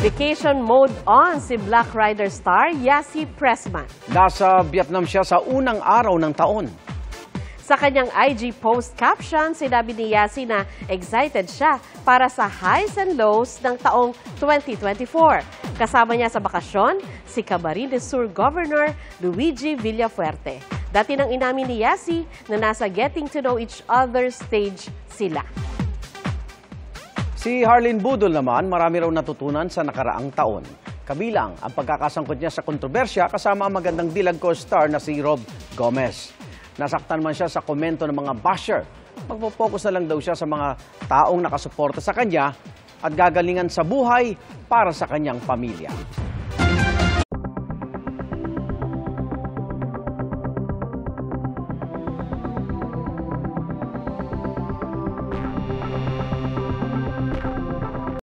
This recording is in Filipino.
Vacation mode on si Black Rider star Yasi Pressman. Nasa Vietnam siya sa unang araw ng taon. Sa kanyang IG post caption, sinabi ni Yasi na excited siya para sa highs and lows ng taong 2024. Kasama niya sa bakasyon si Camarines Sur Governor Luigi Villafuerte. Dati nang inamin ni Yasi na nasa getting to know each other stage sila. Si Harleen Budol naman, marami raw natutunan sa nakaraang taon. Kabilang ang pagkakasangkot niya sa kontrobersya kasama ang magandang dilag co-star na si Rob Gomez. Nasaktan man siya sa komento ng mga basher. Magpo-focus na lang daw siya sa mga taong nakasuporta sa kanya at gagalingan sa buhay para sa kanyang pamilya.